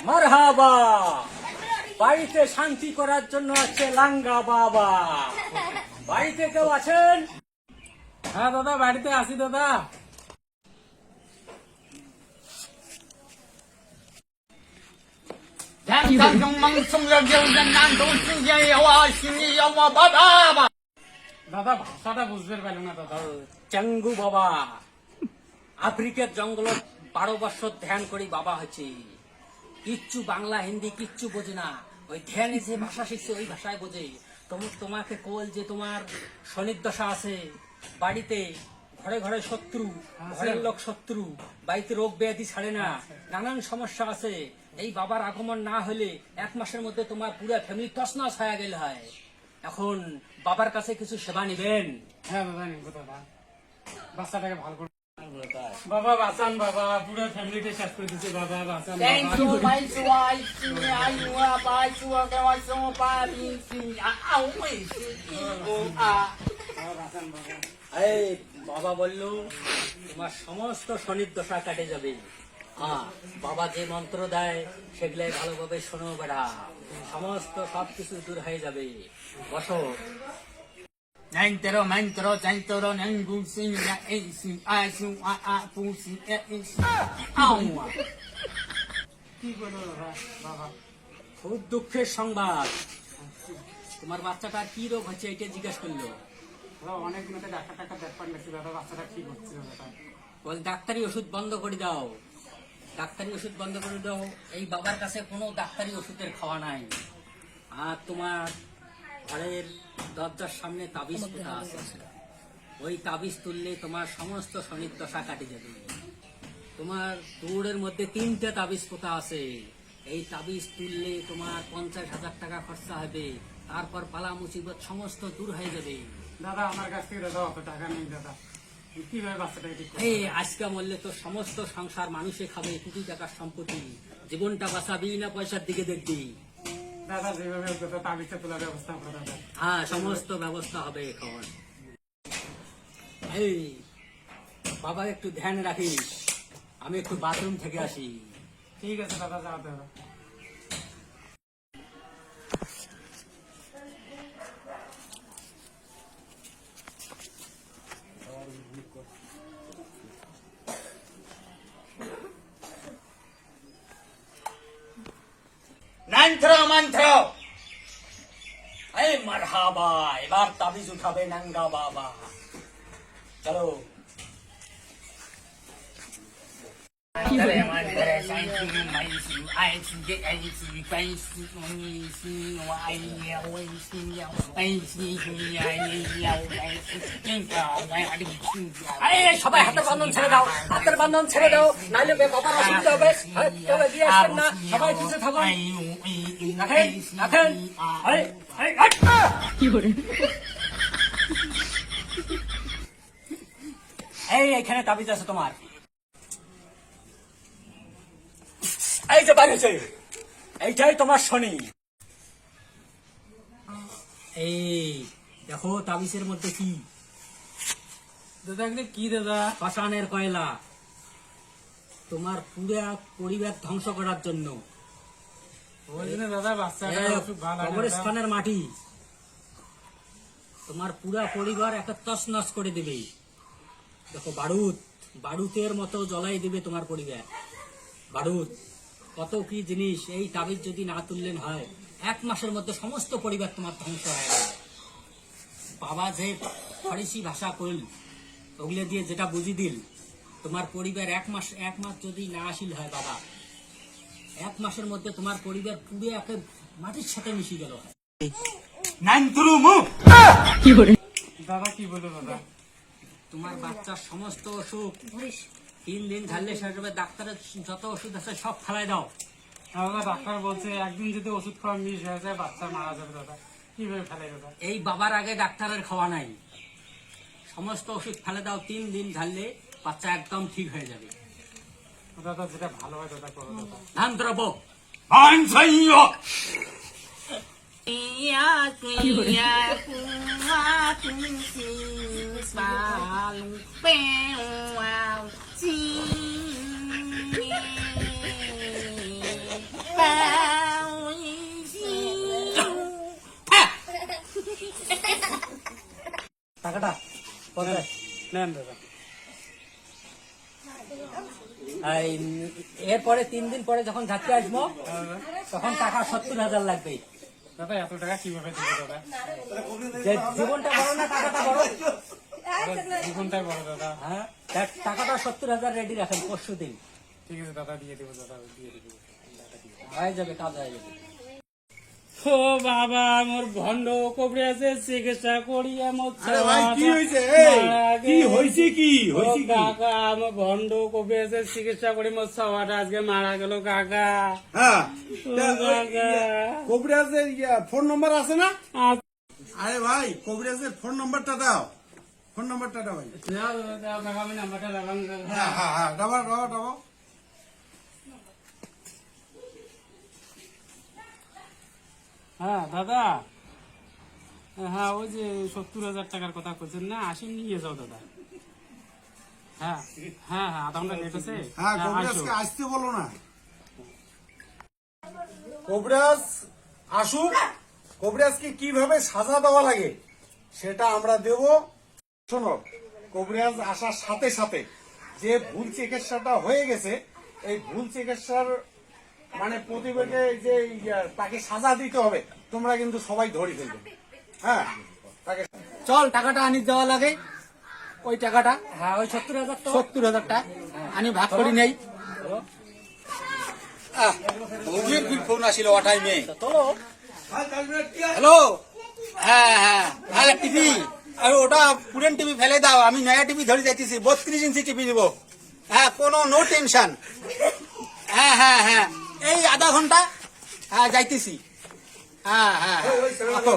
মারহাবা, বাড়িতে শান্তি করার জন্য আছে লাঙ্গা বাবা। বাড়িতে কেউ আছেন? হ্যাঁ দাদা, বাড়িতে আছি দাদা। দাদা ভাষাটা বুঝতে পারলো না দাদা। চাঙ্গু বাবা, আফ্রিকার জঙ্গল 12 বছর ধ্যান করি বাবা হচ্ছে, কিচ্ছু বাংলা হিন্দি কিচ্ছু বোঝে না। ওই ধ্যানে যে ভাষা শিখছে ওই ভাষায় বোঝে। তোমাকে কোল যে তোমার শনির আছে, বাড়িতে ঘরে ঘরে শত্রু, ঘরের লোক শত্রু, বাড়িতে রোগ ব্যাধি ছাড়ে না, নানান সমস্যা আছে। এই বাবার আগমন না হলে 1 মাসের মধ্যে তোমার পুরো ফ্যামিলি তছনছ হয়ে গেল হয়। এখন বাবার কাছে কিছু সেবা নিবেন। হ্যাঁ দাদা, নিব দাদা। বাচ্চাটাকে ভালো করে বাবা বাঁচান, বাবা পুরো ফ্যামিলিতে শেষ করে দিচ্ছে বাবা, বাঁচান এই বাবা বলল তোমার সমস্ত শনির দশা কাটে যাবে। হ্যাঁ, বাবা যে মন্ত্র দেয় সেগুলাই ভালোভাবে শোনো বেড়া, সমস্ত সবকিছু দূর হয়ে যাবে। বসো। Nantero, mantero, chantero, nangusi, na esi, asu, a pusi, esi, aua. কি করবো দাদা? বাবা খুব দুঃখের সংবাদ, তোমার বাচ্চাটার কি রোগ হচ্ছে এটা জিজ্ঞেস করলো। দাদা অনেক দিন ডাক্তার টাকা দেখবার গেছি দাদা, বাচ্চাটা ঠিক হচ্ছে না দাদা। বল ডাক্তারি ওষুধ বন্ধ করে দাও, ডাক্তারি ওষুধ বন্ধ করে দাও। এই বাবার কাছে কোনো ডাক্তারি ওষুধের খাওয়া নাই। আর তোমার ঘরের দরজার সামনে তাবিজ পোতা আছে, ওই তাবিজ তুললে তোমার সমস্ত শনির দশা কাটে যাবে। তোমার দৌড়ের মধ্যে 3টে তাবিজ পোতা আছে, এই তাবিজ তুললে তোমার 50,000 টাকা খরচা হবে। তারপর পালা মুসিবত সমস্ত দূর হয়ে যাবে। দাদা আমার কাছ থেকে দাদা অত টাকা নেই দাদা, কিভাবে বাচ্চাটাকে ঠিক করবো? এই আজকে মরলে তো সমস্ত সংসার মানুষে খাবে, কোটি টাকার সম্পত্তি, জীবনটা বাঁচাবি না পয়সার দিকে দেখবি? দাদা যেভাবে হোক দাদা তাবিজটা তোলার ব্যবস্থা করো দাদা। হ্যাঁ, সমস্ত ব্যবস্থা হবে এখন। এই বাবা একটু ধ্যান রাখিস, আমি একটু বাথরুম থেকে আসি। ঠিক আছে দাদা, যাও দাদা। Nantro, mantro. এই মারহাবা, এবার তাবিজ উঠাবে নাঙ্গা বাবা। চলো। Mantere, mantere, santi, maisi, aisi, de aisi, paisi, onisi, no aia, oisi, aisi, aia, aisi, kinka, aia, এই সবাই হাতের বন্ধন ছেড়ে দাও, হাতের বন্ধন ছেড়ে দাও, নাহলে বাবার অসুবিধা হবে। কেউ এগিয়ে আসবেন না, সবাই পিছে থাকুন। রাখেন, রাখেন। এই এখানে তাবিজ আছে তোমার, এই যে বাইরে হয়েছে, এইটাই তোমার শনি। এই দেখো তাবিজের মধ্যে কি? দাদা এগুলো কি দাদা? শ্মশানের কয়লা, তোমার পুরা পরিবার ধ্বংস করার জন্য। ওই জন্য দাদা বাচ্চাটা খুব ভালো লাগে দাদা। কবরস্থানের মাটি তোমার পুরা পরিবার একটা তছনছ করে দেবে। দেখো বারুদ, বারুদের মতো জ্বলাই দেবে তোমার পরিবার। বারুদ কত কি জিনিস, এই তাবিজ যদি না তুললেন হয় 1 মাসের মধ্যে সমস্ত পরিবার তোমার ধ্বংস হয়ে যাবে। বাবা যে ফারিসি ভাষা কইল, ওগুলো দিয়ে যেটা বুঝি দিল, তোমার পরিবার 1 মাস যদি না আসিল হয় বাবা, 1 মাসের মধ্যে তোমার পরিবার পুরো একে মাটির সাথে মিশে গেল। Nantro mo. দাদা কি বলবো দাদা? তোমার বাচ্চার সমস্ত অসুখ 3 দিন ঝাললে শেষ হবে। ডাক্তারের যত ওষুধ আছে সব ফেলাই দাও। দাদা ডাক্তার বলছে একদিন যদি ওষুধ খাওয়া মিস হয়ে যায় বাচ্চা মারা যাবে দাদা, কিভাবে ফেলাই দাদা? এই বাবার আগে ডাক্তারের খাওয়া নাই, সমস্ত ওষুধ ফেলে দাও। 3 দিন ঝাললে বাচ্চা একদম ঠিক হয়ে যাবে। দাদা যেটা ভালো হয় দাদা করো দাদা। ধান দ্রব্য Bansayo. Iya, iya, aku selalu pengen নেন দাদা। এই এরপরে 3 দিন পরে যখন ঝাঁকি আসবো তখন টাকা 70,000 লাগবে। দাদা এত টাকা কিভাবে দেবো দাদা? যে জীবনটা বড় না টাকাটা বড়? জীবনটাই বড় দাদা। হ্যাঁ, টাকাটা 70,000 রেডি রাখেন, পরশু দিন ঠিক আছে দাদা, দিয়ে দেবো দাদা, দিয়ে দেবো। হয়ে যাবে, কাজ হয়ে যাবে। ও বাবা, আমার ভণ্ড কবিরাজের চিকিৎসা করি আমার আরে ভাই, কি হয়েছে? কি হয়েছে? কি হয়েছে? কি কাকা, আমার ভণ্ড কবিরাজের চিকিৎসা করি মোর সবাটা আজকে মারা গেল কাকা। হ্যাঁ, ও কাকা। কবিরাজের ফোন নম্বর আছে না? আ- আরে ভাই, কবিরাজের ফোন নাম্বারটা দাও। ফোন নাম্বারটা দাও ভাই। দাও, দাও কাকা, আমি নাম্বারটা লাগাম দাদা। হ্যাঁ হ্যাঁ হ্যাঁ, দাও। হ্যাঁ দাদা, হ্যাঁ ওই যে 70,000 টাকার কথা বলছেন না, আসি নিয়ে যাও দাদা। হ্যাঁ হ্যাঁ হ্যাঁ, আধা ঘন্টা লেট আছে। হ্যাঁ, আসো। কবিরাজকে আসতে বলো না। কবিরাজ আসুক, কবিরাজকে কিভাবে সাজা দেওয়া লাগে সেটা আমরা দেব। শোনো, কবিরাজ আসার সাথে সাথে যে ভুল চিকিৎসাটা হয়ে গেছে, এই ভুল চিকিৎসার মানে প্রতিবেদে যে তাকে সাজা দিতে হবে, তোমরা কিন্তু সবাই ধরে ফেলবে। হ্যাঁ, তাকে চল, টাকাটা আনি দেওয়া লাগে, ওই টাকাটা। হ্যাঁ, ওই 70,000 তো 70,000 টাকা আমি ভাগ করি নেই। ফোন আসিল ও টাইমে। চলো। হ্যালো, হ্যাঁ হ্যাঁ হ্যাঁ, টিভি আর ওটা পুরেন টিভি ফেলে দাও, আমি নয়া টিভি ধরে যাইতেছি, 32 ইঞ্চি টিভি দিব। হ্যাঁ, কোনো নো টেনশন। হ্যাঁ হ্যাঁ হ্যাঁ, এই আধা ঘন্টা। হ্যাঁ, যাইতেছি। হ্যাঁ হ্যাঁ হ্যাঁ, রাখো।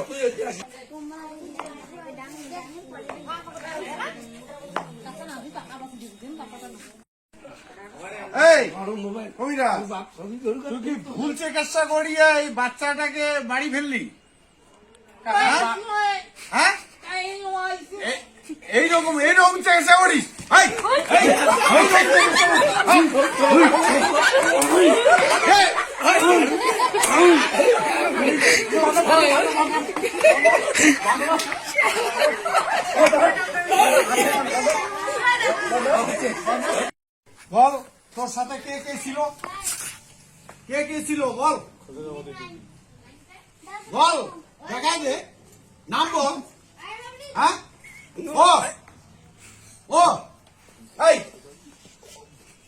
এই কবিরা, তুই কি ভুল চিকিৎসা করিয়া এই বাচ্চাটাকে বাড়ি ফেললি? হ্যাঁ, এইরকম চিকিৎসা করিস? এই, এই, বল, তোর সাথে কে কে ছিল? কে কে ছিল বল, বল, দেখা দে, নাম বল। হ্যাঁ, ও এই,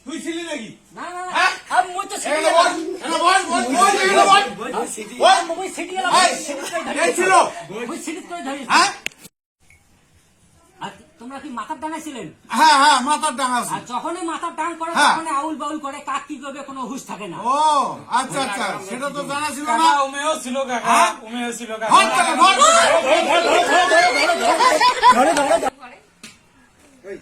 তুই ছিলি নাকি? না না না, হ্যাঁ? আমি মই তো এখানে বল, এখানে বল, বল, মই সিটি গেলাম, এই, কে ছিল? মই সিটি করে ধরি। হ্যাঁ আর তোমরা কি মাথার ডাঙায় ছিলেন? হ্যাঁ হ্যাঁ, মাথার ডাঙা আছে। আর যখনই মাথার ডাং করে হ্যাঁ। তখনই আউল বাউল করে, কাক কি করবে কোনো হুঁশ থাকে না। ও আচ্ছা আচ্ছা, সেটা তো জানা ছিল না। কাকা উমেও ছিল কাকা, হ্যাঁ? উমেও ছিল কাকা। ধর তাকে, ধর। ধরে ধরে এই,